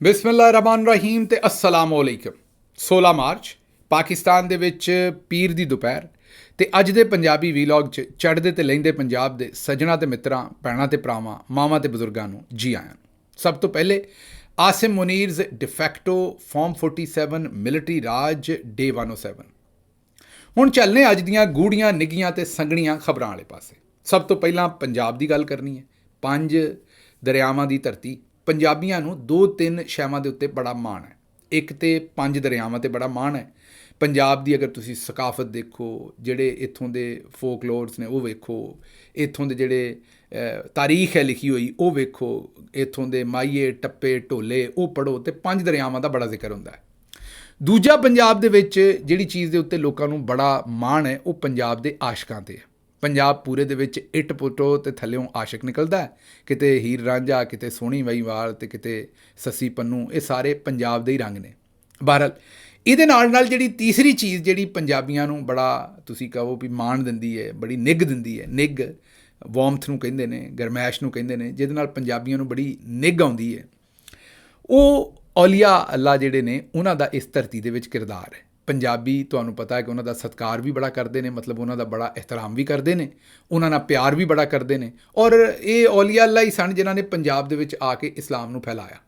ਬਿਸਮਿਲ੍ਲਾਹਿਰਰਹਿਮਾਨਿਰਰਹੀਮ ਤੇ अस्सलाम वालेकुम। 16 ਮਾਰਚ ਪਾਕਿਸਤਾਨ ਦੇ ਵਿੱਚ ਪੀਰ ਦੀ ਦੁਪਹਿਰ ਤੇ ਅੱਜ ਦੇ ਪੰਜਾਬੀ ਵੀਲੌਗ 'ਚ ਚੜ੍ਹਦੇ ਤੇ ਲਹਿੰਦੇ ਪੰਜਾਬ ਦੇ ਸੱਜਣਾ ਤੇ ਮਿੱਤਰਾਂ, ਭੈਣਾਂ ਤੇ ਭਰਾਵਾਂ, ਮਾਵਾਂ ਤੇ ਬਜ਼ੁਰਗਾਂ ਨੂੰ ਜੀ ਆਇਆਂ। ਸਭ ਤੋਂ ਪਹਿਲੇ ਆਸਿਮ ਮੁਨੀਰਜ਼ ਡਿਫੈਕਟੋ ਫਾਰਮ 47 ਮਿਲਟਰੀ ਰਾਜ ਡੇ 107। ਹੁਣ ਚੱਲਨੇ ਅੱਜ ਦੀਆਂ ਗੂੜੀਆਂ ਨਿੱਘੀਆਂ ਤੇ ਸੰਘਣੀਆਂ ਖਬਰਾਂ ਵਾਲੇ ਪਾਸੇ। ਸਭ ਤੋਂ ਪਹਿਲਾਂ ਪੰਜਾਬ ਦੀ ਗੱਲ ਕਰਨੀ ਹੈ। 5 ਦਰਿਆਵਾਂ ਦੀ ਧਰਤੀ। ਪੰਜਾਬੀਆਂ ਨੂੰ 2-3 ਸ਼ੈਵਾਂ ਦੇ ਉੱਤੇ ਬੜਾ ਮਾਣ ਹੈ। ਇੱਕ ਤੇ 5 ਦਰਿਆਵਾਂ 'ਤੇ ਬੜਾ ਮਾਣ ਹੈ। ਪੰਜਾਬ ਦੀ ਅਗਰ ਤੁਸੀਂ ਸਕਾਫਤ ਦੇਖੋ, ਜਿਹੜੇ ਇੱਥੋਂ ਦੇ ਫੋਕਲੋਰਸ ਨੇ ਉਹ ਵੇਖੋ, ਇੱਥੋਂ ਦੇ ਜਿਹੜੇ ਤਾਰੀਖ ਹੈ ਲਿਖੀ ਹੋਈ ਉਹ ਵੇਖੋ, ਇੱਥੋਂ ਦੇ ਮਾਹੀਏ ਟੱਪੇ ਢੋਲੇ ਉਹ ਪੜ੍ਹੋ ਤੇ 5 ਦਰਿਆਵਾਂ ਦਾ ਬੜਾ ਜ਼ਿਕਰ ਹੁੰਦਾ ਹੈ। ਦੂਜਾ, ਪੰਜਾਬ ਦੇ ਵਿੱਚ ਜਿਹੜੀ ਚੀਜ਼ ਦੇ ਉੱਤੇ ਲੋਕਾਂ ਨੂੰ ਬੜਾ ਮਾਣ ਹੈ ਉਹ ਪੰਜਾਬ ਦੇ ਆਸ਼ਕਾਂ 'ਤੇ ਹੈ। ਪੰਜਾਬ ਪੂਰੇ ਦੇ ਵਿੱਚ ਇੱਟ ਪੁੱਟੋ ਤੇ ਥੱਲਿਓਂ ਆਸ਼ਿਕ ਨਿਕਲਦਾ ਹੈ। ਕਿਤੇ ਹੀਰ ਰਾਂਝਾ, ਕਿਤੇ ਸੋਹਣੀ ਮਹੀਵਾਲ ਤੇ ਕਿਤੇ ਸੱਸੀ ਪੰਨੂ, ਇਹ ਸਾਰੇ ਪੰਜਾਬ ਦੇ ਹੀ ਰੰਗ ਨੇ। ਬਹਰਹਾਲ ਇਹਦੇ ਨਾਲ ਨਾਲ ਜਿਹੜੀ ਤੀਸਰੀ ਚੀਜ਼ ਜਿਹੜੀ ਪੰਜਾਬੀਆਂ ਨੂੰ ਬੜਾ ਤੁਸੀਂ ਕਹੋ ਵੀ ਮਾਣ ਦਿੰਦੀ ਹੈ, ਬੜੀ ਨਿੱਘ ਦਿੰਦੀ ਹੈ, ਨਿੱਘ ਵਾਰਮਥ ਨੂੰ ਕਹਿੰਦੇ ਨੇ, ਗਰਮੈਸ਼ ਨੂੰ ਕਹਿੰਦੇ ਨੇ, ਜਿਹਦੇ ਨਾਲ ਪੰਜਾਬੀਆਂ ਨੂੰ ਬੜੀ ਨਿੱਘ ਆਉਂਦੀ ਹੈ, ਉਹ ਔਲੀਆ ਅੱਲਾ ਜਿਹੜੇ ਨੇ ਉਹਨਾਂ ਦਾ ਇਸ ਧਰਤੀ ਦੇ ਵਿੱਚ ਕਿਰਦਾਰ ਹੈ। ਪੰਜਾਬੀ ਤੁਹਾਨੂੰ ਪਤਾ ਹੈ ਕਿ ਉਹਨਾਂ ਦਾ ਸਤਿਕਾਰ ਵੀ ਬੜਾ ਕਰਦੇ ਨੇ, ਮਤਲਬ ਉਹਨਾਂ ਦਾ ਬੜਾ ਇਹਤਰਾਮ ਵੀ ਕਰਦੇ ਨੇ, ਉਹਨਾਂ ਨਾਲ ਪਿਆਰ ਵੀ ਬੜਾ ਕਰਦੇ ਨੇ। ਔਰ ਇਹ ਔਲੀਆ ਅੱਲਾ ਹੀ ਸਨ ਜਿਨ੍ਹਾਂ ਨੇ ਪੰਜਾਬ ਦੇ ਵਿੱਚ ਆ ਕੇ ਇਸਲਾਮ ਨੂੰ ਫੈਲਾਇਆ।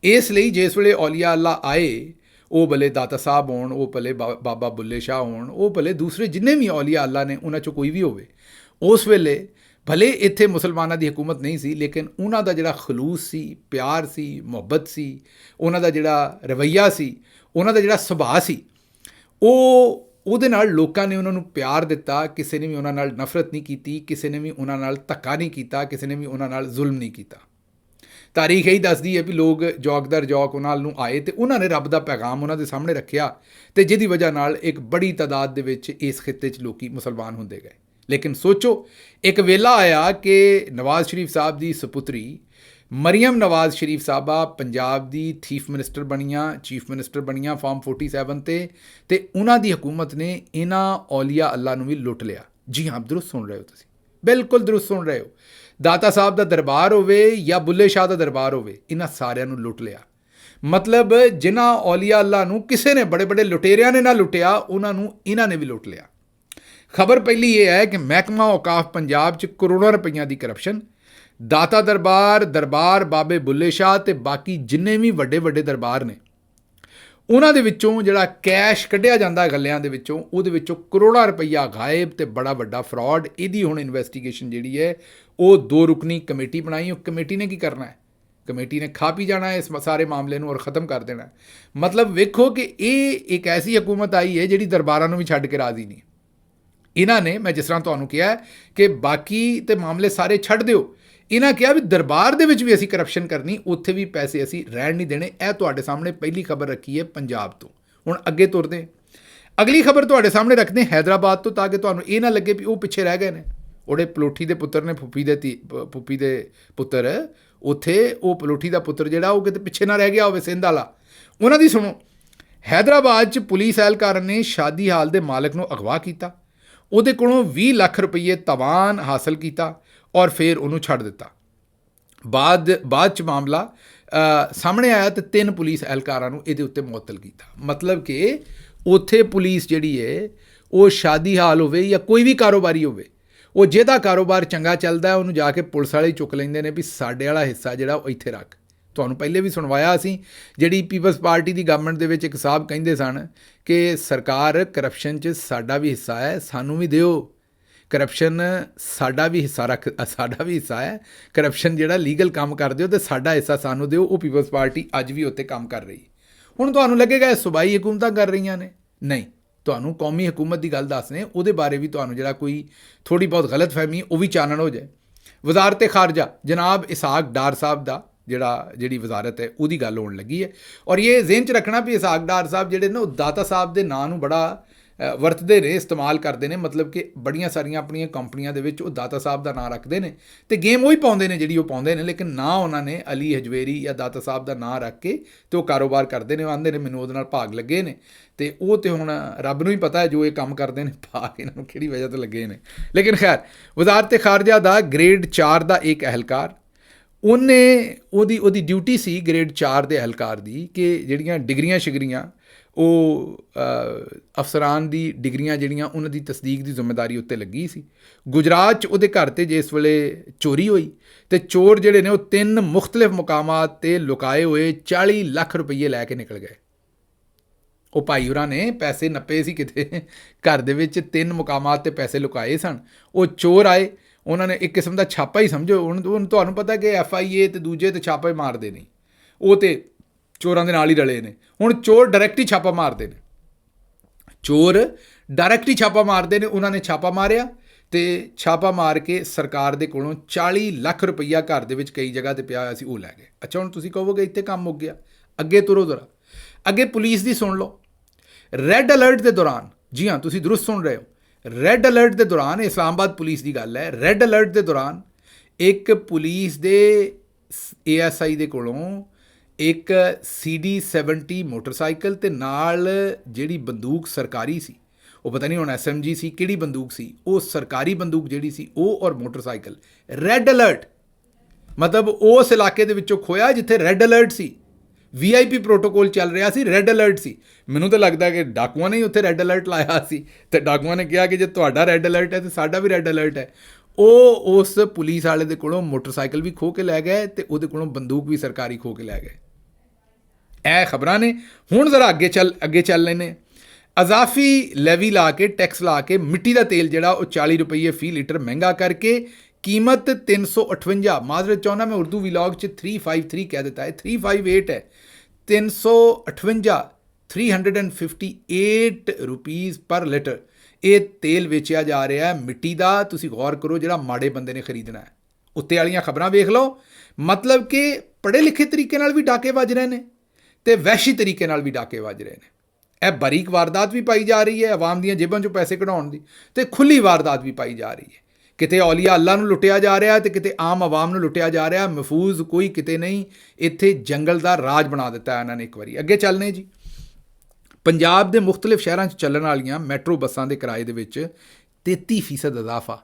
ਇਸ ਲਈ ਜਿਸ ਵੇਲੇ ਔਲੀਆ ਅੱਲਾ ਆਏ, ਉਹ ਭਲੇ ਦਾਤਾ ਸਾਹਿਬ ਹੋਣ, ਉਹ ਭਲੇ ਬਾਬਾ ਬੁੱਲੇ ਸ਼ਾਹ ਹੋਣ, ਉਹ ਭਲੇ ਦੂਸਰੇ ਜਿੰਨੇ ਵੀ ਔਲੀਆ ਅੱਲਾ ਨੇ ਉਹਨਾਂ 'ਚੋਂ ਕੋਈ ਵੀ ਹੋਵੇ, ਉਸ ਵੇਲੇ ਭਲੇ ਇੱਥੇ ਮੁਸਲਮਾਨਾਂ ਦੀ ਹਕੂਮਤ ਨਹੀਂ ਸੀ, ਲੇਕਿਨ ਉਹਨਾਂ ਦਾ ਜਿਹੜਾ ਖਲੂਸ ਸੀ, ਪਿਆਰ ਸੀ, ਮੁਹੱਬਤ ਸੀ, ਉਹਨਾਂ ਦਾ ਜਿਹੜਾ ਰਵੱਈਆ ਸੀ, ਉਹਨਾਂ ਦਾ ਜਿਹੜਾ ਸੁਭਾਅ ਸੀ, ਉਹਦੇ ਨਾਲ ਲੋਕਾਂ ਨੇ ਉਹਨਾਂ ਨੂੰ ਪਿਆਰ ਦਿੱਤਾ। ਕਿਸੇ ਨੇ ਵੀ ਉਹਨਾਂ ਨਾਲ ਨਫ਼ਰਤ ਨਹੀਂ ਕੀਤੀ, ਕਿਸੇ ਨੇ ਵੀ ਉਹਨਾਂ ਨਾਲ ਧੱਕਾ ਨਹੀਂ ਕੀਤਾ, ਕਿਸੇ ਨੇ ਵੀ ਉਹਨਾਂ ਨਾਲ ਜ਼ੁਲਮ ਨਹੀਂ ਕੀਤਾ। ਤਾਰੀਖ ਇਹੀ ਦੱਸਦੀ ਹੈ ਵੀ ਲੋਕ ਜੌਕ ਦਰ ਜੌਕ ਉਹਨਾਂ ਨੂੰ ਆਏ ਤੇ ਉਹਨਾਂ ਨੇ ਰੱਬ ਦਾ ਪੈਗਾਮ ਉਹਨਾਂ ਦੇ ਸਾਹਮਣੇ ਰੱਖਿਆ ਤੇ ਜਿਹਦੀ ਵਜ੍ਹਾ ਨਾਲ ਇੱਕ ਬੜੀ ਤਾਦਾਦ ਦੇ ਵਿੱਚ ਇਸ ਖਿੱਤੇ 'ਚ ਲੋਕੀ ਮੁਸਲਮਾਨ ਹੁੰਦੇ ਗਏ। ਲੇਕਿਨ ਸੋਚੋ, ਇੱਕ ਵੇਲਾ ਆਇਆ ਕਿ ਨਵਾਜ਼ ਸ਼ਰੀਫ ਸਾਹਿਬ ਦੀ ਸਪੁੱਤਰੀ ਮਰੀਮ ਨਵਾਜ਼ ਸ਼ਰੀਫ ਸਾਹਿਬਾ ਪੰਜਾਬ ਦੀ ਚੀਫ ਮਿਨਿਸਟਰ ਬਣੀਆਂ ਫਾਰਮ 47 ਤੇ ਉਹਨਾਂ ਦੀ ਹਕੂਮਤ ਨੇ ਇਹਨਾਂ ਔਲੀਆ ਅੱਲਾ ਨੂੰ ਵੀ ਲੁੱਟ ਲਿਆ। ਜੀ ਹਾਂ, ਦਰੁਸਤ ਸੁਣ ਰਹੇ ਹੋ ਤੁਸੀਂ, ਬਿਲਕੁਲ ਦਰੁਸਤ ਸੁਣ ਰਹੇ ਹੋ। ਦਾਤਾ ਸਾਹਿਬ ਦਾ ਦਰਬਾਰ ਹੋਵੇ ਜਾਂ ਬੁੱਲੇ ਸ਼ਾਹ ਦਾ ਦਰਬਾਰ ਹੋਵੇ, ਇਹਨਾਂ ਸਾਰਿਆਂ ਨੂੰ ਲੁੱਟ ਲਿਆ। ਮਤਲਬ ਜਿਨ੍ਹਾਂ ਔਲੀਆ ਅੱਲਾ ਨੂੰ ਕਿਸੇ ਨੇ ਬੜੇ ਬੜੇ ਲੁਟੇਰਿਆਂ ਨੇ ਨਾ ਲੁੱਟਿਆ, ਉਹਨਾਂ ਨੂੰ ਇਹਨਾਂ ਨੇ ਵੀ ਲੁੱਟ ਲਿਆ। ਖਬਰ ਪਹਿਲੀ ਇਹ ਹੈ ਕਿ ਮਹਿਕਮਾ ਔਕਾਫ ਪੰਜਾਬ 'ਚ ਕਰੋੜਾਂ ਰੁਪਈਆਂ ਦੀ ਕਰਪਸ਼ਨ। ਦਾਤਾ ਦਰਬਾਰ ਬਾਬੇ ਬੁੱਲੇ ਸ਼ਾਹ ਤੇ ਬਾਕੀ ਜਿੰਨੇ ਵੀ ਵੱਡੇ ਵੱਡੇ ਦਰਬਾਰ ਨੇ, ਉਹਨਾਂ ਦੇ ਵਿੱਚੋਂ ਜਿਹੜਾ ਕੈਸ਼ ਕੱਢਿਆ ਜਾਂਦਾ ਗੱਲਿਆਂ ਦੇ ਵਿੱਚੋਂ, ਉਹਦੇ ਵਿੱਚੋਂ ਕਰੋੜਾਂ ਰੁਪਈਆ ਗਾਇਬ ਤੇ ਬੜਾ ਵੱਡਾ ਫਰਾਡ। ਇਹਦੀ ਹੁਣ ਇਨਵੈਸਟੀਗੇਸ਼ਨ ਜਿਹੜੀ ਹੈ ਉਹ 2 ਰੁਕਨੀ ਕਮੇਟੀ ਬਣਾਈ। ਉਹ ਕਮੇਟੀ ਨੇ ਕੀ ਕਰਨਾ ਹੈ? ਕਮੇਟੀ ਨੇ ਖਾ ਪੀ ਜਾਣਾ ਹੈ ਇਸ ਸਾਰੇ ਮਾਮਲੇ ਨੂੰ ਔਰ ਖ਼ਤਮ ਕਰ ਦੇਣਾ। ਮਤਲਬ ਵੇਖੋ ਕਿ ਇਹ ਇੱਕ ਐਸੀ ਹਕੂਮਤ ਆਈ ਹੈ ਜਿਹੜੀ ਦਰਬਾਰਾਂ ਨੂੰ ਵੀ ਛੱਡ ਕੇ ਰਾਜ਼ੀ ਨਹੀਂ। ਇਹਨਾਂ ਨੇ, ਮੈਂ ਜਿਸ ਤਰ੍ਹਾਂ ਤੁਹਾਨੂੰ ਕਿਹਾ ਕਿ ਬਾਕੀ ਤੇ ਮਾਮਲੇ ਸਾਰੇ ਛੱਡ ਦਿਓ, ਇਹਨਾਂ ਕਿਹਾ ਵੀ ਦਰਬਾਰ ਦੇ ਵਿੱਚ ਵੀ ਅਸੀਂ ਕਰਪਸ਼ਨ ਕਰਨੀ, ਉੱਥੇ ਵੀ ਪੈਸੇ ਅਸੀਂ ਰਹਿਣ ਨਹੀਂ ਦੇਣੇ। ਇਹ ਤੁਹਾਡੇ ਸਾਹਮਣੇ ਪਹਿਲੀ ਖਬਰ ਰੱਖੀ ਹੈ ਪੰਜਾਬ ਤੋਂ। ਹੁਣ ਅੱਗੇ ਤੁਰਦੇ, ਅਗਲੀ ਖਬਰ ਤੁਹਾਡੇ ਸਾਹਮਣੇ ਰੱਖਦੇ ਹੈਦਰਾਬਾਦ ਤੋਂ, ਤਾਂ ਕਿ ਤੁਹਾਨੂੰ ਇਹ ਨਾ ਲੱਗੇ ਵੀ ਉਹ ਪਿੱਛੇ ਰਹਿ ਗਏ ਨੇ। ਉਹਦੇ ਪਲੋਠੀ ਦੇ ਪੁੱਤਰ ਨੇ, ਫੁੱਫੀ ਦੇ ਪੁੱਤਰ, ਉੱਥੇ ਉਹ ਪਲੋਠੀ ਦਾ ਪੁੱਤਰ ਜਿਹੜਾ ਉਹ ਕਿਤੇ ਪਿੱਛੇ ਨਾ ਰਹਿ ਗਿਆ ਹੋਵੇ, ਸਿੰਧ ਵਾਲਾ। ਉਹਨਾਂ ਦੀ ਸੁਣੋ। ਹੈਦਰਾਬਾਦ 'ਚ ਪੁਲਿਸ ਅਹਿਲਕਾਰ ਨੇ ਸ਼ਾਦੀ ਹਾਲ ਦੇ ਮਾਲਕ ਨੂੰ ਅਗਵਾ ਕੀਤਾ, ਉਹਦੇ ਕੋਲੋਂ 20 ਲੱਖ ਰੁਪਈਏ ਤਵਾਨ ਹਾਸਲ ਕੀਤਾ ਔਰ ਫਿਰ ਉਹਨੂੰ ਛੱਡ ਦਿੱਤਾ। ਬਾਅਦ 'ਚ ਮਾਮਲਾ ਸਾਹਮਣੇ ਆਇਆ ਤੇ 3 ਪੁਲਿਸ ਅਹਿਲਕਾਰਾਂ ਨੂੰ ਇਹਦੇ ਉੱਤੇ ਮੁਅੱਤਲ ਕੀਤਾ। ਮਤਲਬ ਕਿ ਉੱਥੇ ਪੁਲਿਸ ਜਿਹੜੀ ਹੈ, ਉਹ ਸ਼ਾਦੀ ਹਾਲ ਹੋਵੇ ਜਾਂ ਕੋਈ ਵੀ ਕਾਰੋਬਾਰੀ ਹੋਵੇ, ਉਹ ਜਿਹਦਾ ਕਾਰੋਬਾਰ ਚੰਗਾ ਚੱਲਦਾ ਉਹਨੂੰ ਜਾ ਕੇ ਪੁਲਿਸ ਵਾਲੇ ਚੁੱਕ ਲੈਂਦੇ ਨੇ ਵੀ ਸਾਡੇ ਵਾਲਾ ਹਿੱਸਾ ਜਿਹੜਾ ਉਹ ਇੱਥੇ ਰੱਖ। ਤੁਹਾਨੂੰ ਪਹਿਲੇ ਵੀ ਸੁਣਵਾਇਆ ਅਸੀਂ, ਜਿਹੜੀ ਪੀਪਲਸ ਪਾਰਟੀ ਦੀ ਗਵਰਨਮੈਂਟ ਦੇ ਵਿੱਚ ਇੱਕ ਸਾਹਿਬ ਕਹਿੰਦੇ ਸਨ ਕਿ ਸਰਕਾਰ ਕਰਪਸ਼ਨ 'ਚ ਸਾਡਾ ਵੀ ਹਿੱਸਾ ਹੈ, ਸਾਨੂੰ ਵੀ ਦਿਓ। ਕਰਪਸ਼ਨ ਸਾਡਾ ਵੀ ਹਿੱਸਾ ਹੈ। ਕਰਪਸ਼ਨ ਜਿਹੜਾ ਲੀਗਲ ਕੰਮ ਕਰਦੇ ਹੋ ਤੇ ਸਾਡਾ ਹਿੱਸਾ ਸਾਨੂੰ ਦਿਓ। ਉਹ ਪੀਪਲਸ ਪਾਰਟੀ ਅੱਜ ਵੀ ਉੱਤੇ ਕੰਮ ਕਰ ਰਹੀ। ਹੁਣ ਤੁਹਾਨੂੰ ਲੱਗੇਗਾ ਇਹ ਸੂਬਾਈ ਹਕੂਮਤਾਂ ਕਰ ਰਹੀਆਂ ਨੇ, ਨਹੀਂ, ਤੁਹਾਨੂੰ ਕੌਮੀ ਹਕੂਮਤ ਦੀ ਗੱਲ ਦੱਸਦੇ, ਉਹਦੇ ਬਾਰੇ ਵੀ ਤੁਹਾਨੂੰ ਜਿਹੜਾ ਕੋਈ ਥੋੜ੍ਹੀ ਬਹੁਤ ਗਲਤਫਹਿਮੀ ਉਹ ਵੀ ਚਾਨਣ ਹੋ ਜਾਏ। ਵਜ਼ਾਰਤ ਖਾਰਜਾ ਜਨਾਬ ਇਸਾਕ ਡਾਰ ਸਾਹਿਬ ਦਾ ਜਿਹੜੀ ਵਜ਼ਾਰਤ ਹੈ ਉਹਦੀ ਗੱਲ ਹੋਣ ਲੱਗੀ ਹੈ। ਔਰ ਇਹ ਜ਼ਿਹਨ 'ਚ ਰੱਖਣਾ ਵੀ ਇਸਾਕ ਡਾਰ ਸਾਹਿਬ ਜਿਹੜੇ ਨੇ ਉਹ ਦਾਤਾ ਸਾਹਿਬ ਦੇ ਨਾਂ ਨੂੰ ਬੜਾ ਵਰਤਦੇ ਨੇ, ਇਸਤੇਮਾਲ ਕਰਦੇ ਨੇ। ਮਤਲਬ ਕਿ ਬੜੀਆਂ ਸਾਰੀਆਂ ਆਪਣੀਆਂ ਕੰਪਨੀਆਂ ਦੇ ਵਿੱਚ ਉਹ ਦਾਤਾ ਸਾਹਿਬ ਦਾ ਨਾਂ ਰੱਖਦੇ ਨੇ ਤੇ ਗੇਮ ਉਹੀ ਪਾਉਂਦੇ ਨੇ ਜਿਹੜੀ ਉਹ ਪਾਉਂਦੇ ਨੇ, ਲੇਕਿਨ ਨਾ ਉਹਨਾਂ ਨੇ ਅਲੀ ਹਜਵੇਰੀ ਜਾਂ ਦਾਤਾ ਸਾਹਿਬ ਦਾ ਨਾਂ ਰੱਖ ਕੇ ਤੇ ਉਹ ਕਾਰੋਬਾਰ ਕਰਦੇ ਨੇ। ਆਉਂਦੇ ਨੇ ਮੈਨੂੰ ਉਹਦੇ ਨਾਲ ਭਾਗ ਲੱਗੇ ਨੇ ਤੇ ਉਹ ਤੇ ਹੁਣ ਰੱਬ ਨੂੰ ਹੀ ਪਤਾ ਹੈ ਜੋ ਇਹ ਕੰਮ ਕਰਦੇ ਨੇ ਭਾਗ ਇਹਨਾਂ ਨੂੰ ਕਿਹੜੀ ਵਜ੍ਹਾ ਤੋਂ ਲੱਗੇ ਨੇ। ਲੇਕਿਨ ਖੈਰ, ਵਜ਼ਾਰਤ ਖਾਰਜਾ ਦਾ ਗ੍ਰੇਡ 4 ਦਾ ਇੱਕ ਅਹਿਲਕਾਰ ਉਹਦੀ ਡਿਊਟੀ ਸੀ ਗ੍ਰੇਡ 4 ਦੇ ਅਹਿਲਕਾਰ ਦੀ ਕਿ ਜਿਹੜੀਆਂ ਡਿਗਰੀਆਂ ਸ਼ਿਗਰੀਆਂ ਉਹ ਅਫਸਰਾਨ ਦੀ ਡਿਗਰੀਆਂ ਜਿਹੜੀਆਂ ਉਹਨਾਂ ਦੀ ਤਸਦੀਕ ਦੀ ਜ਼ਿੰਮੇਵਾਰੀ ਉੱਤੇ ਲੱਗੀ ਸੀ। ਗੁਜਰਾਤ 'ਚ ਉਹਦੇ ਘਰ 'ਤੇ ਜਿਸ ਵੇਲੇ ਚੋਰੀ ਹੋਈ ਅਤੇ ਚੋਰ ਜਿਹੜੇ ਨੇ ਉਹ 3 ਮੁਖਤਲਿਫ ਮੁਕਾਮਾਂ 'ਤੇ ਲੁਕਾਏ ਹੋਏ 40 ਲੱਖ ਰੁਪਈਏ ਲੈ ਕੇ ਨਿਕਲ ਗਏ। ਉਹ ਭਾਈ ਹੋਰਾਂ ਨੇ ਪੈਸੇ ਨੱਪੇ ਸੀ ਕਿਤੇ, ਘਰ ਦੇ ਵਿੱਚ 3 ਮੁਕਾਮਾਂ 'ਤੇ ਪੈਸੇ ਲੁਕਾਏ ਸਨ। ਉਹ ਚੋਰ ਆਏ, ਉਹਨਾਂ ਨੇ ਇੱਕ ਕਿਸਮ ਦਾ ਛਾਪਾ ਹੀ ਸਮਝੋ। ਹੁਣ ਤੁਹਾਨੂੰ ਪਤਾ ਕਿ FIA ਅਤੇ ਦੂਜੇ 'ਤੇ ਛਾਪੇ ਮਾਰਦੇ ਨਹੀਂ, ਉਹ ਤਾਂ ਚੋਰਾਂ ਦੇ ਨਾਲ ਹੀ ਰਲੇ ਨੇ। ਹੁਣ ਚੋਰ ਡਾਇਰੈਕਟ ਹੀ ਛਾਪਾ ਮਾਰਦੇ ਨੇ, ਉਹਨਾਂ ਨੇ ਛਾਪਾ ਮਾਰਿਆ ਅਤੇ ਛਾਪਾ ਮਾਰ ਕੇ ਸਰਕਾਰ ਦੇ ਕੋਲੋਂ 40 ਲੱਖ ਰੁਪਈਆ ਘਰ ਦੇ ਵਿੱਚ ਕਈ ਜਗ੍ਹਾ 'ਤੇ ਪਿਆ ਹੋਇਆ ਸੀ, ਉਹ ਲੈ ਗਏ। ਅੱਛਾ, ਹੁਣ ਤੁਸੀਂ ਕਹੋਗੇ ਇੱਥੇ ਕੰਮ ਮੁੱਕ ਗਿਆ, ਅੱਗੇ ਤੁਰੋ ਜ਼ਰਾ। ਅੱਗੇ ਪੁਲਿਸ ਦੀ ਸੁਣ ਲਓ। ਰੈੱਡ ਅਲਰਟ ਦੇ ਦੌਰਾਨ, ਜੀ ਹਾਂ ਤੁਸੀਂ ਦੁਰਸਤ ਸੁਣ ਰਹੇ ਹੋ, ਰੈੱਡ ਅਲਰਟ ਦੇ ਦੌਰਾਨ, ਇਸਲਾਮਾਬਾਦ ਪੁਲਿਸ ਦੀ ਗੱਲ ਹੈ, ਰੈੱਡ ਅਲਰਟ ਦੇ ਦੌਰਾਨ ਇੱਕ ਪੁਲਿਸ ਦੇ ASI ਦੇ ਕੋਲੋਂ ਇੱਕ CD-70 ਮੋਟਰਸਾਈਕਲ ਅਤੇ ਨਾਲ ਜਿਹੜੀ ਬੰਦੂਕ ਸਰਕਾਰੀ ਸੀ, ਉਹ ਪਤਾ ਨਹੀਂ ਹੁਣ SMG ਸੀ ਕਿਹੜੀ ਬੰਦੂਕ ਸੀ, ਉਹ ਸਰਕਾਰੀ ਬੰਦੂਕ ਜਿਹੜੀ ਸੀ ਉਹ ਔਰ ਮੋਟਰਸਾਈਕਲ। ਰੈੱਡ ਅਲਰਟ ਮਤਲਬ ਉਸ ਇਲਾਕੇ ਦੇ ਵਿੱਚੋਂ ਖੋਇਆ ਜਿੱਥੇ ਰੈੱਡ ਅਲਰਟ ਸੀ, VIP ਪ੍ਰੋਟੋਕੋਲ ਚੱਲ ਰਿਹਾ ਸੀ, ਰੈੱਡ ਅਲਰਟ ਸੀ। ਮੈਨੂੰ ਤਾਂ ਲੱਗਦਾ ਕਿ ਡਾਕੂਆਂ ਨੇ ਹੀ ਉੱਥੇ ਰੈੱਡ ਅਲਰਟ ਲਾਇਆ ਸੀ ਅਤੇ ਡਾਕੂਆਂ ਨੇ ਕਿਹਾ ਕਿ ਜੇ ਤੁਹਾਡਾ ਰੈੱਡ ਅਲਰਟ ਹੈ ਤਾਂ ਸਾਡਾ ਵੀ ਰੈੱਡ ਅਲਰਟ ਹੈ। ਉਹ ਉਸ ਪੁਲਿਸ ਵਾਲੇ ਦੇ ਕੋਲੋਂ ਮੋਟਰਸਾਈਕਲ ਵੀ ਖੋਹ ਕੇ ਲੈ ਗਏ ਅਤੇ ਉਹਦੇ ਕੋਲੋਂ ਬੰਦੂਕ ਵੀ ਸਰਕਾਰੀ ਖੋਹ ਕੇ ਲੈ ਗਏ। ਇਹ ਖਬਰਾਂ ਨੇ। ਹੁਣ ਜ਼ਰਾ ਅੱਗੇ ਚੱਲ ਲੈਂਦੇ। ਅਜ਼ਾਫੀ ਲੈਵੀ ਲਾ ਕੇ, ਟੈਕਸ ਲਾ ਕੇ ਮਿੱਟੀ ਦਾ ਤੇਲ ਜਿਹੜਾ ਉਹ 40 ਰੁਪਈਏ ਫੀ ਲੀਟਰ ਮਹਿੰਗਾ ਕਰਕੇ ਕੀਮਤ 358, ਮਾਜ਼ਰਤ ਚਾਹੁੰਦਾ ਮੈਂ ਉਰਦੂ ਵਲੌਗ 'ਚ 353 ਕਹਿ ਦਿੱਤਾ ਹੈ, 358 ਹੈ, 358 358 ਰੁਪੀਜ਼ ਪਰ ਲੀਟਰ ਇਹ ਤੇਲ ਵੇਚਿਆ ਜਾ ਰਿਹਾ ਹੈ ਮਿੱਟੀ ਦਾ। ਤੁਸੀਂ ਗੌਰ ਕਰੋ, ਜਿਹੜਾ ਮਾੜੇ ਬੰਦੇ ਨੇ ਖਰੀਦਣਾ ਹੈ। ਉੱਤੇ ਵਾਲੀਆਂ ਖਬਰਾਂ ਵੇਖ ਲਓ, ਮਤਲਬ ਕਿ ਪੜ੍ਹੇ ਲਿਖੇ ਤਰੀਕੇ ਨਾਲ ਵੀ ਡਾਕੇ ਵੱਜ ਰਹੇ ਨੇ ਅਤੇ ਵਹਿਸ਼ੀ ਤਰੀਕੇ ਨਾਲ ਵੀ ਡਾਕੇ ਵੱਜ ਰਹੇ ਨੇ। ਇਹ ਬਾਰੀਕ ਵਾਰਦਾਤ ਵੀ ਪਾਈ ਜਾ ਰਹੀ ਹੈ ਆਵਾਮ ਦੀਆਂ ਜੇਬਾਂ 'ਚੋਂ ਪੈਸੇ ਕਢਾਉਣ ਦੀ, ਅਤੇ ਖੁੱਲ੍ਹੀ ਵਾਰਦਾਤ ਵੀ ਪਾਈ ਜਾ ਰਹੀ ਹੈ। ਕਿਤੇ ਔਲੀਆ ਅੱਲਾ ਨੂੰ ਲੁੱਟਿਆ ਜਾ ਰਿਹਾ ਅਤੇ ਕਿਤੇ ਆਮ ਆਵਾਮ ਨੂੰ ਲੁੱਟਿਆ ਜਾ ਰਿਹਾ। ਮਹਿਫੂਜ਼ ਕੋਈ ਕਿਤੇ ਨਹੀਂ। ਇੱਥੇ ਜੰਗਲ ਦਾ ਰਾਜ ਬਣਾ ਦਿੱਤਾ ਇਹਨਾਂ ਨੇ ਇੱਕ ਵਾਰੀ। ਅੱਗੇ ਚੱਲਨੇ ਜੀ। ਪੰਜਾਬ ਦੇ ਮੁਖਤਲਿਫ ਸ਼ਹਿਰਾਂ 'ਚ ਚੱਲਣ ਵਾਲੀਆਂ ਮੈਟਰੋ ਬੱਸਾਂ ਦੇ ਕਿਰਾਏ ਦੇ ਵਿੱਚ 33% ਇਜ਼ਾਫਾ।